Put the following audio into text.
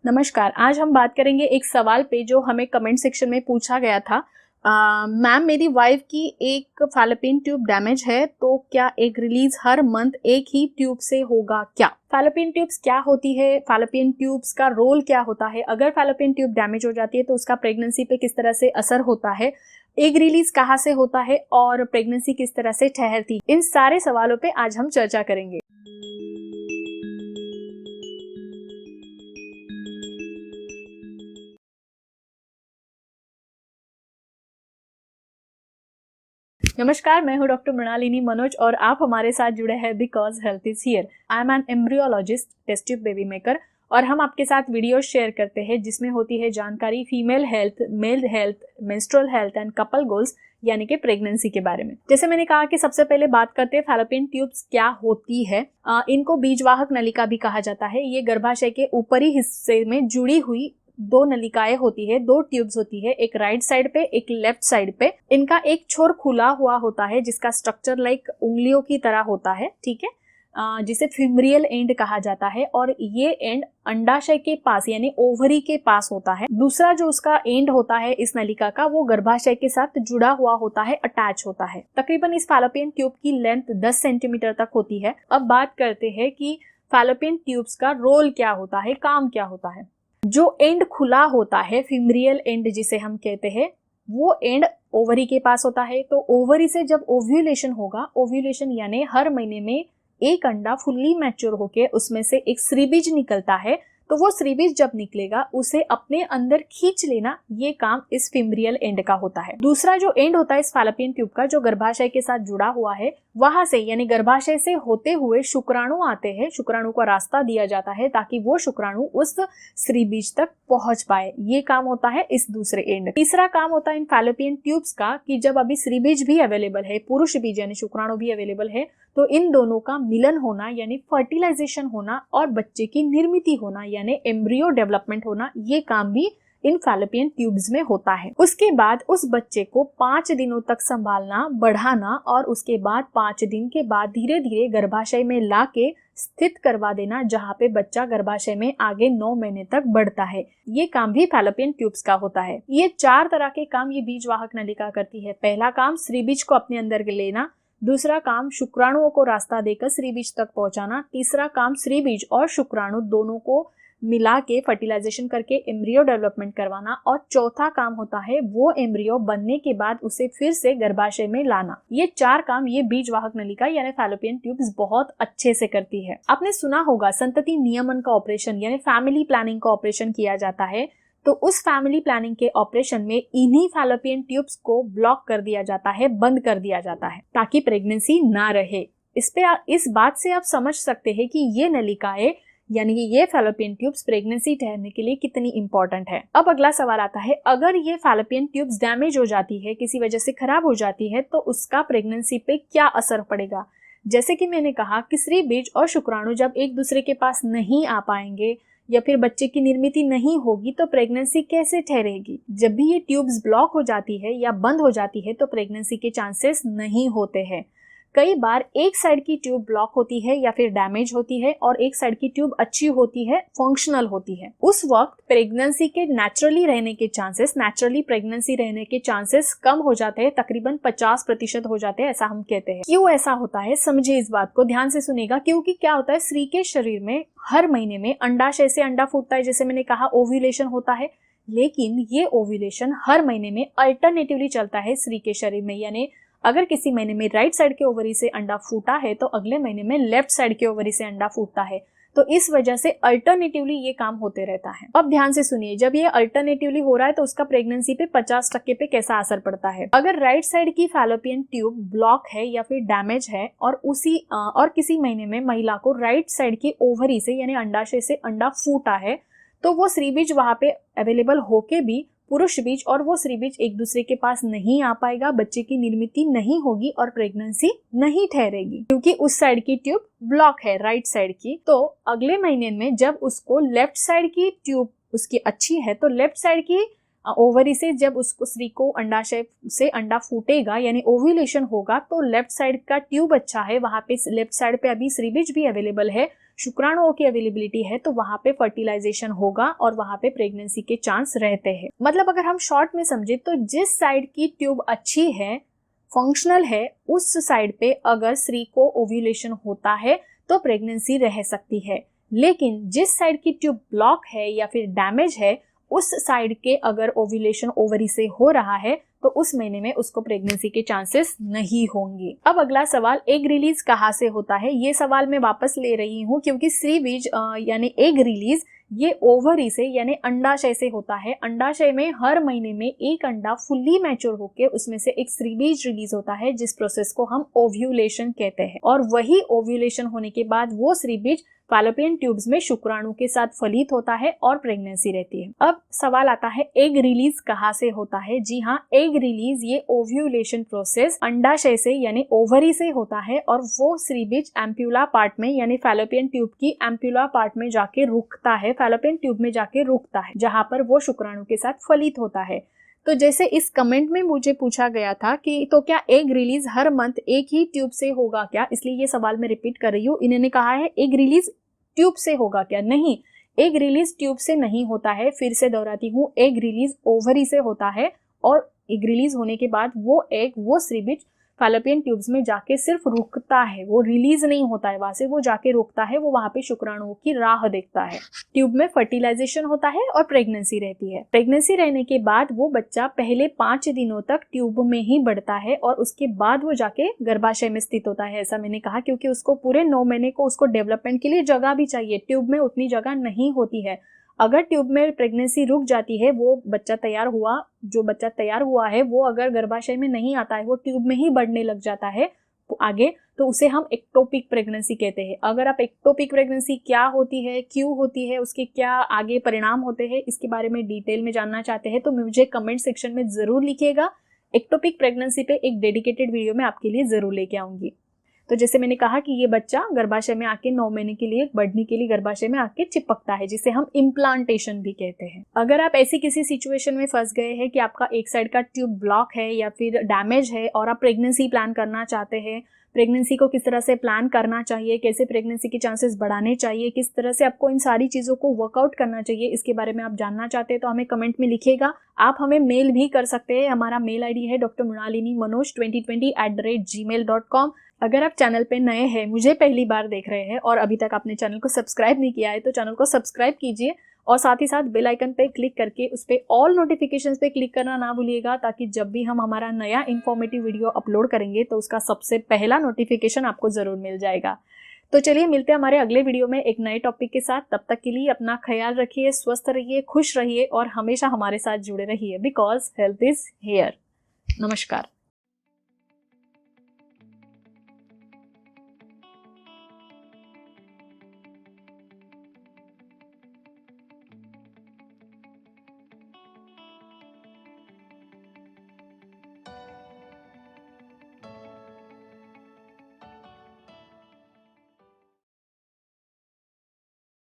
नमस्कार। आज हम बात करेंगे एक सवाल पे जो हमें कमेंट सेक्शन में पूछा गया था। मैम, मेरी वाइफ की एक फैलोपियन ट्यूब डैमेज है, तो क्या एग रिलीज हर मंथ एक ही ट्यूब से होगा क्या? फैलोपियन ट्यूब्स क्या होती है? फैलोपियन ट्यूब्स का रोल क्या होता है? अगर फैलोपियन ट्यूब डैमेज हो जाती है तो उसका प्रेगनेंसी पे किस तरह से असर होता है? एग रिलीज कहाँ से होता है और प्रेगनेंसी किस तरह से ठहरती है? इन सारे सवालों पे आज हम चर्चा करेंगे। नमस्कार, मैं हूं डॉक्टर मृणालिनी मनोज और आप हमारे साथ जुड़े हैं because health is here. I am an embryologist, test tube baby maker, और हम आपके साथ वीडियो शेयर करते हैं जिसमें होती है जानकारी female health, male health, menstrual health and couple goals यानी कि प्रेगनेंसी के बारे में। जैसे मैंने कहा कि सबसे पहले बात करते हैं फैलोपियन ट्यूब्स क्या होती है। इनको बीजवाहक नलिका भी कहा जाता है। ये गर्भाशय के ऊपरी हिस्से में जुड़ी हुई दो नलिकाएं होती है, दो ट्यूब्स होती है, एक राइट साइड पे एक लेफ्ट साइड पे। इनका एक छोर खुला हुआ होता है जिसका स्ट्रक्चर लाइक उंगलियों की तरह होता है, ठीक है, जिसे फिमरियल एंड कहा जाता है, और ये एंड अंडाशय के पास यानी ओवरी के पास होता है। दूसरा जो उसका एंड होता है इस नलिका का, वो गर्भाशय के साथ जुड़ा हुआ होता है, अटैच होता है। तकरीबन इस फैलोपियन ट्यूब की लेंथ 10 सेंटीमीटर तक होती है। अब बात करते हैं कि फैलोपियन ट्यूब्स का रोल क्या होता है, काम क्या होता है। जो एंड खुला होता है, फिमरियल एंड जिसे हम कहते हैं, वो एंड ओवरी के पास होता है। तो ओवरी से जब ओव्यूलेशन होगा, ओव्यूलेशन यानी हर महीने में एक अंडा फुल्ली मैच्योर होके उसमें से एक श्रीबीज निकलता है, तो वो श्रीबीज जब निकलेगा उसे अपने अंदर खींच लेना, ये काम इस फिमरियल एंड का होता है। दूसरा जो एंड होता है इस फैलोपियन ट्यूब का, जो गर्भाशय के साथ जुड़ा हुआ है, वहां से यानी गर्भाशय से होते हुए शुक्राणु आते हैं, शुक्राणु को रास्ता दिया जाता है ताकि वो शुक्राणु उस श्रीबीज तक पहुंच पाए। ये काम होता है इस दूसरे एंड। तीसरा काम होता है इन फैलोपियन ट्यूब्स का कि जब अभी श्रीबीज भी अवेलेबल है, पुरुष बीज यानी शुक्राणु भी अवेलेबल है, तो इन दोनों का मिलन होना यानी फर्टिलाइजेशन होना और बच्चे की निर्मित होना यानी एम्ब्रियो डेवलपमेंट होना, ये काम भी इन फैलोपियन ट्यूब्स में होता है। उसके बाद उस बच्चे को 5 दिनों तक संभालना, बढ़ाना, और उसके बाद 5 दिन के बाद धीरे धीरे गर्भाशय में लाके स्थित करवा देना, जहाँ पे बच्चा गर्भाशय में आगे 9 महीने तक बढ़ता है। ये काम भी फैलोपियन ट्यूब्स का होता है। ये 4 तरह के काम ये बीजवाहक नलिका करती है। पहला काम श्रीबीज को अपने अंदर लेना, दूसरा काम शुक्राणुओं को रास्ता देकर श्रीबीज तक पहुंचाना, तीसरा काम श्रीबीज और शुक्राणु दोनों को मिला के फर्टिलाइजेशन करके एम्ब्रियो डेवलपमेंट करवाना, और चौथा काम होता है वो एम्ब्रियो बनने के बाद उसे फिर से गर्भाशय में लाना। ये 4 काम ये बीजवाहक नलिका यानी फैलोपियन ट्यूब्स बहुत अच्छे से करती है। आपने सुना होगा संतति नियमन का ऑपरेशन यानी फैमिली प्लानिंग का ऑपरेशन किया जाता है, तो उस फैमिली प्लानिंग के ऑपरेशन में इन्हीं फैलोपियन ट्यूब्स को ब्लॉक कर दिया जाता है, बंद कर दिया जाता है, ताकि प्रेगनेंसी ना रहे। इस बात से आप समझ सकते हैं कि ये नलिकाएं यानी कि ये फैलोपियन ट्यूब्स प्रेगनेंसी ठहरने के लिए कितनी इंपॉर्टेंट है। अब अगला सवाल आता है, अगर ये फैलोपियन ट्यूब्स डैमेज हो जाती है, किसी वजह से खराब हो जाती है, तो उसका प्रेगनेंसी पे क्या असर पड़ेगा? जैसे कि मैंने कहा कि श्रीबीज और शुक्राणु जब एक दूसरे के पास नहीं आ पाएंगे या फिर बच्चे की निर्मित नहीं होगी, तो प्रेगनेंसी कैसे ठहरेगी? जब भी ये ट्यूब्स ब्लॉक हो जाती है या बंद हो जाती है तो प्रेगनेंसी के चांसेस नहीं होते हैं। कई बार एक साइड की ट्यूब ब्लॉक होती है या फिर डैमेज होती है और एक साइड की ट्यूब अच्छी होती है, फंक्शनल होती है। उस वक्त प्रेगनेंसी के नेचुरली प्रेगनेंसी रहने के चांसेस कम हो जाते हैं, तकरीबन 50% हो जाते हैं, ऐसा हम कहते हैं। क्यों ऐसा होता है, समझे इस बात को, ध्यान से सुनेगा। क्योंकि क्या होता है, स्त्री के शरीर में हर महीने में अंडाशय से अंडा फूटता है, जैसे मैंने कहा ओव्यूलेशन होता है, लेकिन ये ओव्यूलेशन हर महीने में अल्टरनेटिवली चलता है स्त्री के शरीर में। यानी अगर किसी महीने में राइट साइड के ओवरी से अंडा फूटा है तो अगले महीने में लेफ्ट साइड के ओवरी से अंडा फूटता है। तो इस वजह से अल्टरनेटिवली ये काम होते रहता है। अब ध्यान से सुनिए, जब ये अल्टरनेटिवली हो रहा है तो उसका प्रेगनेंसी पे 50% पे कैसा असर पड़ता है। अगर राइट साइड की फैलोपियन ट्यूब ब्लॉक है या फिर डैमेज है और किसी महीने में महिला को राइट साइड की ओवरी से यानी अंडाशय से अंडा फूटा है, तो वो श्रीबीज वहां पे अवेलेबल होके भी पुरुष बीज और वो श्रीबीज एक दूसरे के पास नहीं आ पाएगा, बच्चे की निर्मित नहीं होगी और प्रेगनेंसी नहीं ठहरेगी, क्योंकि उस साइड की ट्यूब ब्लॉक है, राइट साइड की। तो अगले महीने में जब उसको लेफ्ट साइड की ट्यूब उसकी अच्छी है, तो लेफ्ट साइड की ओवरी से जब उसको स्त्री को अंडाशय से अंडा फूटेगा यानी ओव्यूलेशन होगा, तो लेफ्ट साइड का ट्यूब अच्छा है, वहां पे लेफ्ट साइड पे अभी श्रीबीज भी अवेलेबल है, शुक्राणुओं की अवेलेबिलिटी है तो वहां पे फर्टिलाइजेशन होगा और वहां पे प्रेगनेंसी के चांस रहते हैं। मतलब अगर हम शॉर्ट में समझे तो जिस साइड की ट्यूब अच्छी है, फंक्शनल है, उस साइड पे अगर स्त्री को ओव्यूलेशन होता है तो प्रेगनेंसी रह सकती है। लेकिन जिस साइड की ट्यूब ब्लॉक है या फिर डैमेज है, उस साइड के अगर ओव्यूलेशन ओवरी से हो रहा है तो उस महीने में उसको प्रेगनेंसी के चांसेस नहीं होंगे। अब अगला सवाल, एग रिलीज कहाँ से होता है? ये सवाल मैं वापस ले रही हूँ क्योंकि स्त्री बीज यानी एग रिलीज ये ओवरी से यानी अंडाशय से होता है। अंडाशय में हर महीने में एक अंडा फुल्ली मैच्योर होकर उसमें से एक स्त्री बीज रिलीज होता है, जिस प्रोसेस को हम ओव्यूलेशन कहते हैं। और वही ओव्यूलेशन होने के बाद वो स्त्री बीज फैलोपियन ट्यूब्स में शुक्राणु के साथ फलित होता है और प्रेगनेंसी रहती है। अब सवाल आता है एग रिलीज कहाँ से होता है? जी हाँ, एग रिलीज ये ओव्यूलेशन प्रोसेस अंडाशय से यानी ओवरी से होता है और वो स्त्री बीज एम्प्यूला पार्ट में यानी फैलोपियन ट्यूब की एम्प्यूला पार्ट में जाके रुकता है, फैलोपियन ट्यूब में जाके रुकता है, जहां पर वो शुक्राणु के साथ फलित होता है। तो जैसे इस कमेंट में मुझे पूछा गया था कि तो क्या एग रिलीज हर मंथ एक ही ट्यूब से होगा क्या, इसलिए ये सवाल मैं रिपीट कर रही हूँ। इन्होंने कहा है एग रिलीज ट्यूब से होगा क्या? नहीं, एग रिलीज ट्यूब से नहीं होता है। फिर से दोहराती हूँ, एग रिलीज ओवरी से होता है और एग रिलीज होने के बाद वो एग वो स्त्री बीज फैलोपियन ट्यूब्स में जाके सिर्फ रुकता है, वो रिलीज नहीं होता है वहां से, वो जाके रुकता है, वो वहां पे शुक्राणुओं की राह देखता है। ट्यूब में फर्टिलाइजेशन होता है और प्रेगनेंसी रहती है। प्रेगनेंसी रहने के बाद वो बच्चा पहले 5 दिनों तक ट्यूब में ही बढ़ता है और उसके बाद वो जाके गर्भाशय में स्थित होता है। ऐसा मैंने कहा क्योंकि उसको पूरे 9 महीने को उसको डेवलपमेंट के लिए जगह भी चाहिए। ट्यूब में उतनी जगह नहीं होती है। अगर ट्यूब में प्रेगनेंसी रुक जाती है, वो बच्चा तैयार हुआ, जो बच्चा तैयार हुआ है वो अगर गर्भाशय में नहीं आता है, वो ट्यूब में ही बढ़ने लग जाता है आगे, तो उसे हम एक्टोपिक प्रेगनेंसी कहते हैं। अगर आप एक्टोपिक प्रेगनेंसी क्या होती है, क्यों होती है, उसके क्या आगे परिणाम होते हैं, इसके बारे में डिटेल में जानना चाहते हैं तो मुझे कमेंट सेक्शन में जरूर लिखिएगा। एक्टोपिक प्रेगनेंसी पे एक डेडिकेटेड वीडियो मैं आपके लिए जरूर लेके आऊंगी। तो जैसे मैंने कहा कि ये बच्चा गर्भाशय में आके 9 महीने के लिए बढ़ने के लिए गर्भाशय में आके चिपकता है, जिसे हम इम्प्लांटेशन भी कहते हैं। अगर आप ऐसी किसी सिचुएशन में फंस गए हैं कि आपका एक साइड का ट्यूब ब्लॉक है या फिर डैमेज है और आप प्रेगनेंसी प्लान करना चाहते हैं, प्रेगनेंसी को किस तरह से प्लान करना चाहिए, कैसे प्रेगनेंसी के चांसेस बढ़ाने चाहिए, किस तरह से आपको इन सारी चीज़ों को वर्कआउट करना चाहिए, इसके बारे में आप जानना चाहते हैं तो हमें कमेंट में लिखिएगा। आप हमें मेल भी कर सकते हैं। हमारा मेल आईडी है drmrinalini2020@gmail.com। अगर आप चैनल पे नए हैं, मुझे पहली बार देख रहे हैं और अभी तक आपने चैनल को सब्सक्राइब नहीं किया है तो चैनल को सब्सक्राइब कीजिए और साथ ही साथ बेल आइकन पे क्लिक करके उस पे ऑल नोटिफिकेशंस पे क्लिक करना ना भूलिएगा, ताकि जब भी हम हमारा नया इन्फॉर्मेटिव वीडियो अपलोड करेंगे तो उसका सबसे पहला नोटिफिकेशन आपको जरूर मिल जाएगा। तो चलिए मिलते हैं हमारे अगले वीडियो में एक नए टॉपिक के साथ। तब तक के लिए अपना ख्याल रखिए, स्वस्थ रहिए, खुश रहिए और हमेशा हमारे साथ जुड़े रहिए, बिकॉज हेल्थ इज हियर। नमस्कार।